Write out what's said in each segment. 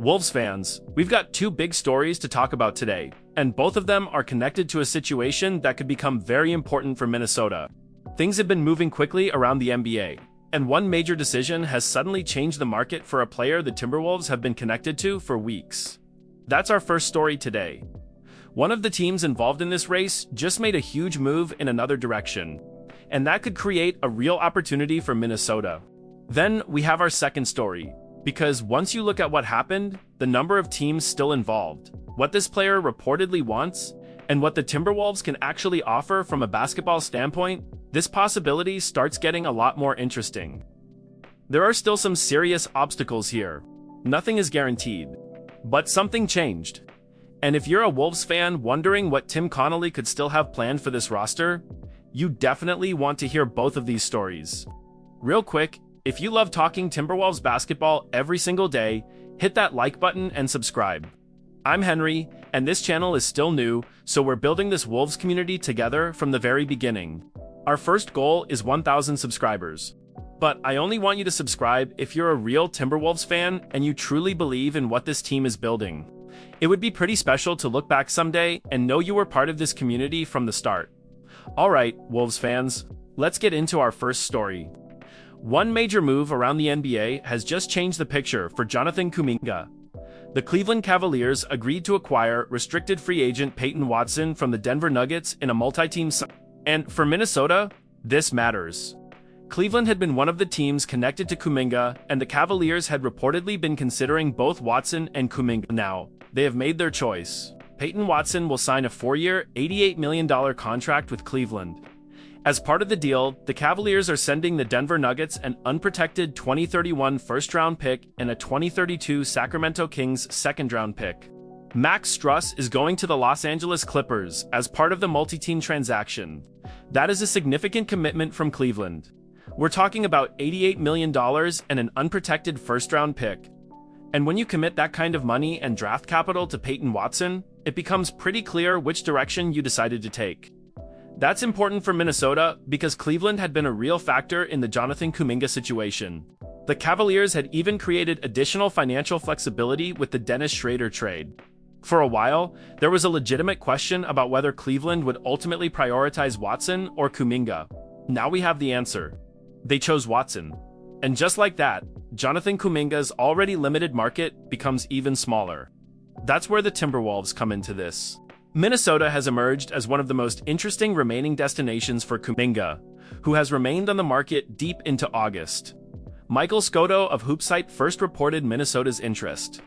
Wolves fans, we've got two big stories to talk about today, and both of them are connected to a situation that could become very important for Minnesota. Things have been moving quickly around the NBA, and one major decision has suddenly changed the market for a player the Timberwolves have been connected to for weeks. That's our first story today. One of the teams involved in this race just made a huge move in another direction, and that could create a real opportunity for Minnesota. Then we have our second story, because once you look at what happened, the number of teams still involved, what this player reportedly wants, and what the Timberwolves can actually offer from a basketball standpoint, this possibility starts getting a lot more interesting. There are still some serious obstacles here. Nothing is guaranteed. But something changed. And if you're a Wolves fan wondering what Tim Connolly could still have planned for this roster, you definitely want to hear both of these stories. Real quick, if you love talking Timberwolves basketball every single day, hit that like button and subscribe. I'm Henry, and this channel is still new, so we're building this Wolves community together from the very beginning. Our first goal is 1,000 subscribers. But I only want you to subscribe if you're a real Timberwolves fan and you truly believe in what this team is building. It would be pretty special to look back someday and know you were part of this community from the start. Alright, Wolves fans, let's get into our first story. One major move around the NBA has just changed the picture for Jonathan Kuminga. The Cleveland Cavaliers agreed to acquire restricted free agent Peyton Watson from the Denver Nuggets in a multi-team signing. And for Minnesota, this matters. Cleveland had been one of the teams connected to Kuminga, and the Cavaliers had reportedly been considering both Watson and Kuminga. Now, they have made their choice. Peyton Watson will sign a 4-year, $88 million contract with Cleveland. As part of the deal, the Cavaliers are sending the Denver Nuggets an unprotected 2031 first-round pick and a 2032 Sacramento Kings second-round pick. Max Struss is going to the Los Angeles Clippers as part of the multi-team transaction. That is a significant commitment from Cleveland. We're talking about $88 million and an unprotected first-round pick. And when you commit that kind of money and draft capital to Peyton Watson, it becomes pretty clear which direction you decided to take. That's important for Minnesota because Cleveland had been a real factor in the Jonathan Kuminga situation. The Cavaliers had even created additional financial flexibility with the Dennis Schrader trade. For a while, there was a legitimate question about whether Cleveland would ultimately prioritize Watson or Kuminga. Now we have the answer. They chose Watson. And just like that, Jonathan Kuminga's already limited market becomes even smaller. That's where the Timberwolves come into this. Minnesota has emerged as one of the most interesting remaining destinations for Kuminga, who has remained on the market deep into August. Michael Scotto of HoopSite first reported Minnesota's interest.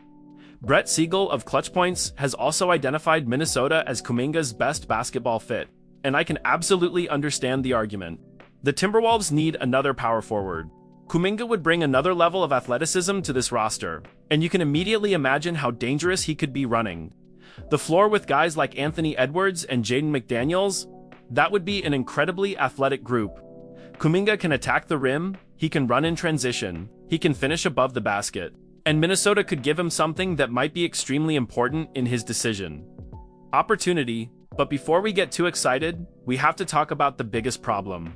Brett Siegel of Clutch Points has also identified Minnesota as Kuminga's best basketball fit, and I can absolutely understand the argument. The Timberwolves need another power forward. Kuminga would bring another level of athleticism to this roster, and you can immediately imagine how dangerous he could be running. The floor with guys like Anthony Edwards and Jaden McDaniels, that would be an incredibly athletic group. Kuminga can attack the rim, he can run in transition, he can finish above the basket, and Minnesota could give him something that might be extremely important in his decision. Opportunity, but before we get too excited, we have to talk about the biggest problem.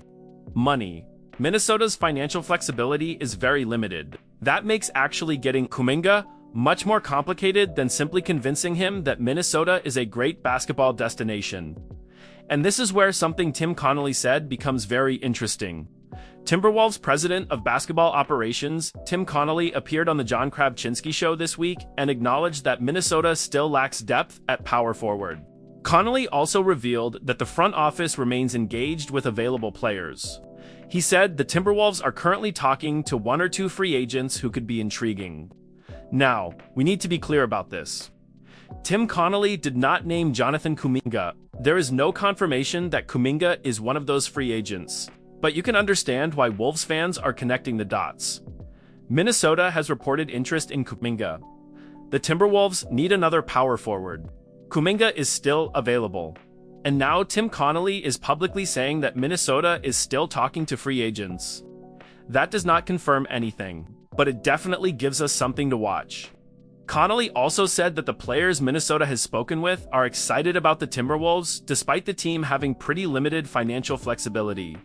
Money. Minnesota's financial flexibility is very limited. That makes actually getting Kuminga much more complicated than simply convincing him that Minnesota is a great basketball destination. And this is where something Tim Connolly said becomes very interesting. Timberwolves president of basketball operations, Tim Connolly, appeared on the John Kravchinsky show this week and acknowledged that Minnesota still lacks depth at power forward. Connolly also revealed that the front office remains engaged with available players. He said the Timberwolves are currently talking to one or two free agents who could be intriguing. Now, we need to be clear about this. Tim Connolly did not name Jonathan Kuminga. There is no confirmation that Kuminga is one of those free agents, but you can understand why Wolves fans are connecting the dots. Minnesota has reported interest in Kuminga. The Timberwolves need another power forward. Kuminga is still available. And now Tim Connolly is publicly saying that Minnesota is still talking to free agents. That does not confirm anything, but it definitely gives us something to watch. Connolly also said that the players Minnesota has spoken with are excited about the Timberwolves despite the team having pretty limited financial flexibility.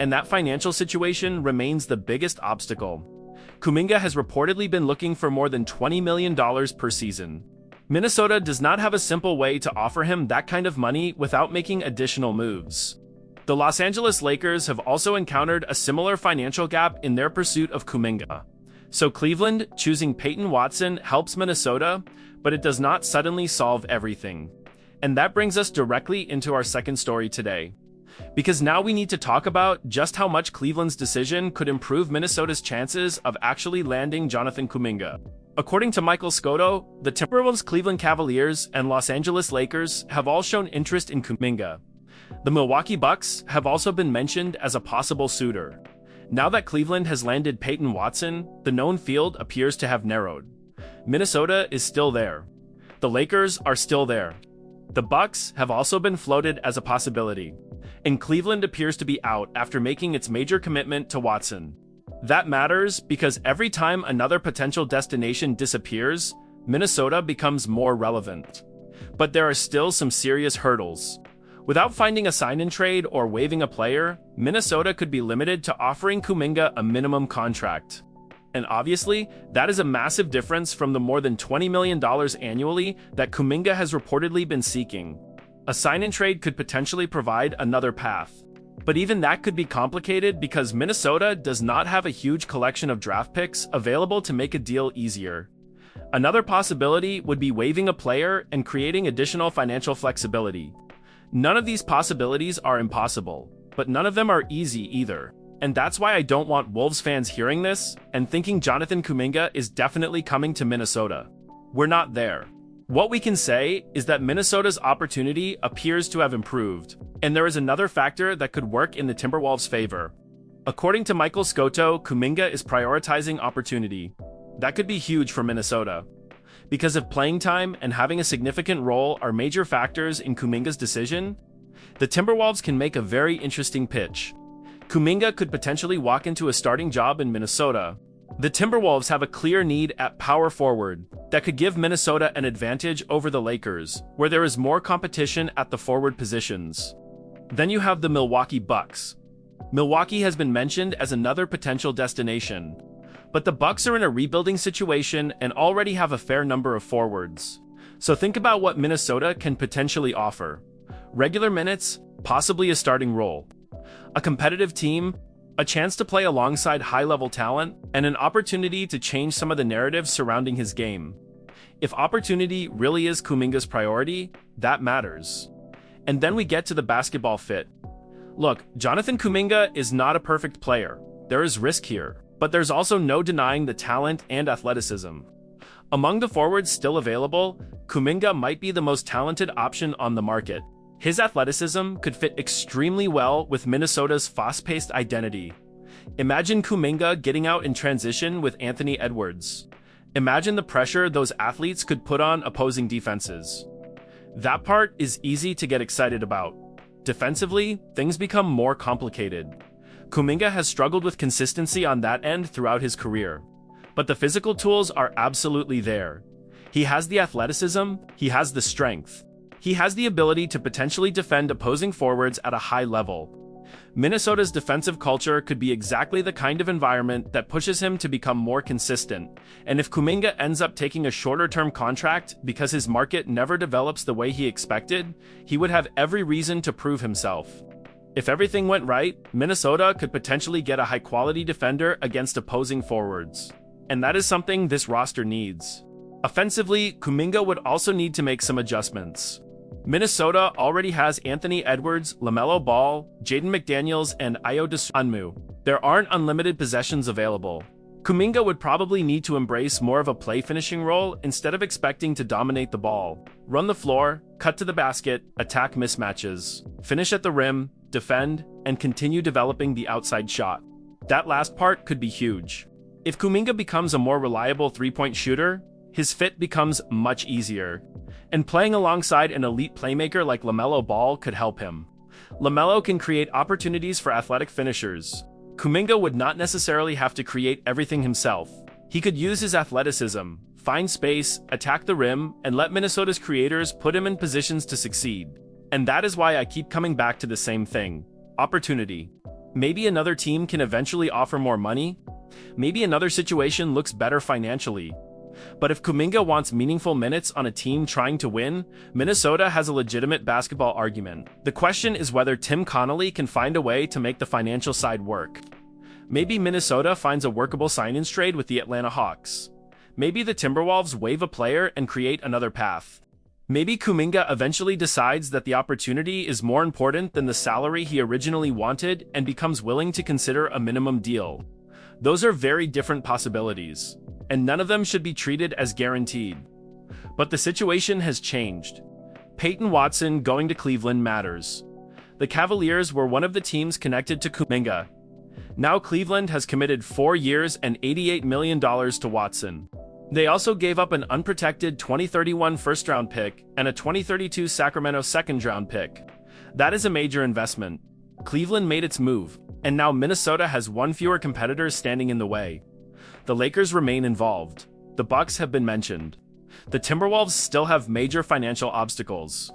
And that financial situation remains the biggest obstacle. Kuminga has reportedly been looking for more than $20 million per season. Minnesota does not have a simple way to offer him that kind of money without making additional moves. The Los Angeles Lakers have also encountered a similar financial gap in their pursuit of Kuminga. So Cleveland choosing Peyton Watson helps Minnesota, but it does not suddenly solve everything. And that brings us directly into our second story today. Because now we need to talk about just how much Cleveland's decision could improve Minnesota's chances of actually landing Jonathan Kuminga. According to Michael Scotto, the Timberwolves, Cleveland Cavaliers, and Los Angeles Lakers have all shown interest in Kuminga. The Milwaukee Bucks have also been mentioned as a possible suitor. Now that Cleveland has landed Peyton Watson, the known field appears to have narrowed. Minnesota is still there. The Lakers are still there. The Bucks have also been floated as a possibility. And Cleveland appears to be out after making its major commitment to Watson. That matters because every time another potential destination disappears, Minnesota becomes more relevant. But there are still some serious hurdles. Without finding a sign-and-trade or waiving a player, Minnesota could be limited to offering Kuminga a minimum contract. And obviously, that is a massive difference from the more than $20 million annually that Kuminga has reportedly been seeking. A sign-and-trade could potentially provide another path. But even that could be complicated because Minnesota does not have a huge collection of draft picks available to make a deal easier. Another possibility would be waiving a player and creating additional financial flexibility. None of these possibilities are impossible, but none of them are easy either. And that's why I don't want Wolves fans hearing this and thinking Jonathan Kuminga is definitely coming to Minnesota. We're not there. What we can say is that Minnesota's opportunity appears to have improved, and there is another factor that could work in the Timberwolves' favor. According to Michael Scotto, Kuminga is prioritizing opportunity. That could be huge for Minnesota. Because if playing time and having a significant role are major factors in Kuminga's decision, the Timberwolves can make a very interesting pitch. Kuminga could potentially walk into a starting job in Minnesota. The Timberwolves have a clear need at power forward that could give Minnesota an advantage over the Lakers, where there is more competition at the forward positions. Then you have the Milwaukee Bucks. Milwaukee has been mentioned as another potential destination. But the Bucks are in a rebuilding situation and already have a fair number of forwards. So think about what Minnesota can potentially offer. Regular minutes, possibly a starting role. A competitive team, a chance to play alongside high-level talent, and an opportunity to change some of the narratives surrounding his game. If opportunity really is Kuminga's priority, that matters. And then we get to the basketball fit. Look, Jonathan Kuminga is not a perfect player. There is risk here. But there's also no denying the talent and athleticism. Among the forwards still available, Kuminga might be the most talented option on the market. His athleticism could fit extremely well with Minnesota's fast-paced identity. Imagine Kuminga getting out in transition with Anthony Edwards. Imagine the pressure those athletes could put on opposing defenses. That part is easy to get excited about. Defensively, things become more complicated. Kuminga has struggled with consistency on that end throughout his career. But the physical tools are absolutely there. He has the athleticism, he has the strength. He has the ability to potentially defend opposing forwards at a high level. Minnesota's defensive culture could be exactly the kind of environment that pushes him to become more consistent. And if Kuminga ends up taking a shorter-term contract because his market never develops the way he expected, he would have every reason to prove himself. If everything went right, Minnesota could potentially get a high-quality defender against opposing forwards. And that is something this roster needs. Offensively, Kuminga would also need to make some adjustments. Minnesota already has Anthony Edwards, LaMelo Ball, Jaden McDaniels, and Ayo Dosunmu. There aren't unlimited possessions available. Kuminga would probably need to embrace more of a play-finishing role instead of expecting to dominate the ball. Run the floor, cut to the basket, attack mismatches, finish at the rim, defend, and continue developing the outside shot. That last part could be huge. If Kuminga becomes a more reliable three-point shooter, his fit becomes much easier. And playing alongside an elite playmaker like LaMelo Ball could help him. LaMelo can create opportunities for athletic finishers. Kuminga would not necessarily have to create everything himself. He could use his athleticism, find space, attack the rim, and let Minnesota's creators put him in positions to succeed. And that is why I keep coming back to the same thing. Opportunity. Maybe another team can eventually offer more money. Maybe another situation looks better financially. But if Kuminga wants meaningful minutes on a team trying to win, Minnesota has a legitimate basketball argument. The question is whether Tim Connolly can find a way to make the financial side work. Maybe Minnesota finds a workable sign-in trade with the Atlanta Hawks. Maybe the Timberwolves waive a player and create another path. Maybe Kuminga eventually decides that the opportunity is more important than the salary he originally wanted and becomes willing to consider a minimum deal. Those are very different possibilities, and none of them should be treated as guaranteed. But the situation has changed. Peyton Watson going to Cleveland matters. The Cavaliers were one of the teams connected to Kuminga. Now Cleveland has committed 4 years and $88 million to Watson. They also gave up an unprotected 2031 first-round pick and a 2032 Sacramento second-round pick. That is a major investment. Cleveland made its move, and now Minnesota has one fewer competitors standing in the way. The Lakers remain involved. The Bucks have been mentioned. The Timberwolves still have major financial obstacles.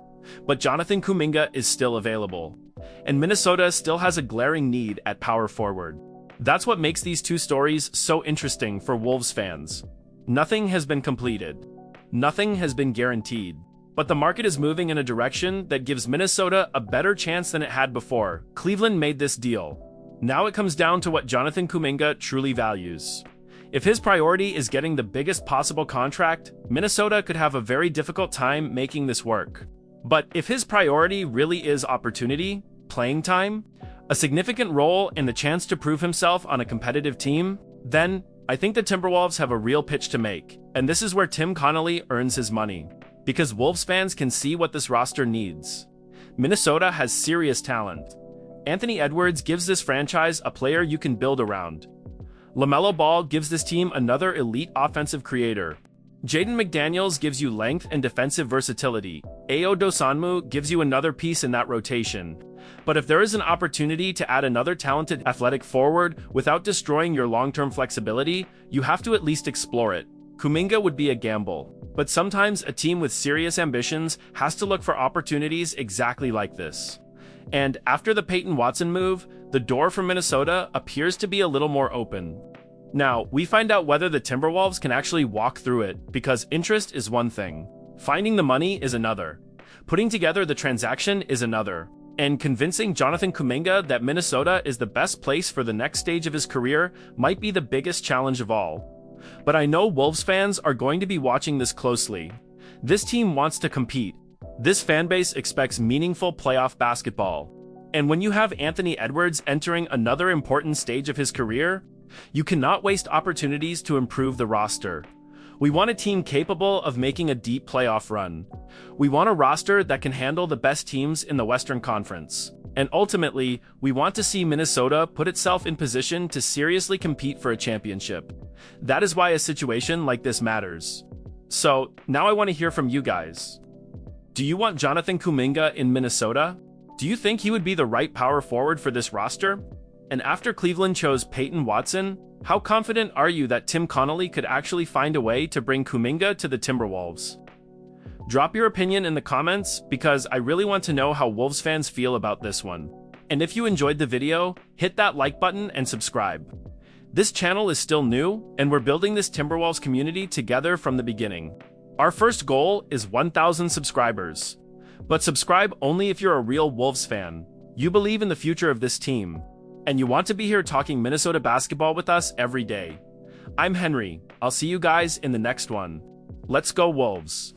But Jonathan Kuminga is still available. And Minnesota still has a glaring need at power forward. That's what makes these two stories so interesting for Wolves fans. Nothing has been completed. Nothing has been guaranteed. But the market is moving in a direction that gives Minnesota a better chance than it had before. Cleveland made this deal. Now it comes down to what Jonathan Kuminga truly values. If his priority is getting the biggest possible contract, Minnesota could have a very difficult time making this work. But if his priority really is opportunity, playing time, a significant role and the chance to prove himself on a competitive team, then I think the Timberwolves have a real pitch to make, and this is where Tim Connolly earns his money. Because Wolves fans can see what this roster needs. Minnesota has serious talent. Anthony Edwards gives this franchise a player you can build around. LaMelo Ball gives this team another elite offensive creator. Jaden McDaniels gives you length and defensive versatility. Ayo Dosunmu gives you another piece in that rotation. But if there is an opportunity to add another talented athletic forward without destroying your long-term flexibility, you have to at least explore it. Kuminga would be a gamble. But sometimes a team with serious ambitions has to look for opportunities exactly like this. And after the Peyton Watson move, the door for Minnesota appears to be a little more open. Now, we find out whether the Timberwolves can actually walk through it, because interest is one thing. Finding the money is another. Putting together the transaction is another. And convincing Jonathan Kuminga that Minnesota is the best place for the next stage of his career might be the biggest challenge of all. But I know Wolves fans are going to be watching this closely. This team wants to compete. This fanbase expects meaningful playoff basketball. And when you have Anthony Edwards entering another important stage of his career, you cannot waste opportunities to improve the roster. We want a team capable of making a deep playoff run. We want a roster that can handle the best teams in the Western Conference. And ultimately, we want to see Minnesota put itself in position to seriously compete for a championship. That is why a situation like this matters. So, now I want to hear from you guys. Do you want Jonathan Kuminga in Minnesota? Do you think he would be the right power forward for this roster? And after Cleveland chose Peyton Watson, how confident are you that Tim Connolly could actually find a way to bring Kuminga to the Timberwolves? Drop your opinion in the comments, because I really want to know how Wolves fans feel about this one. And if you enjoyed the video, hit that like button and subscribe. This channel is still new, and we're building this Timberwolves community together from the beginning. Our first goal is 1,000 subscribers. But subscribe only if you're a real Wolves fan. You believe in the future of this team. And you want to be here talking Minnesota basketball with us every day. I'm Henry. I'll see you guys in the next one. Let's go Wolves!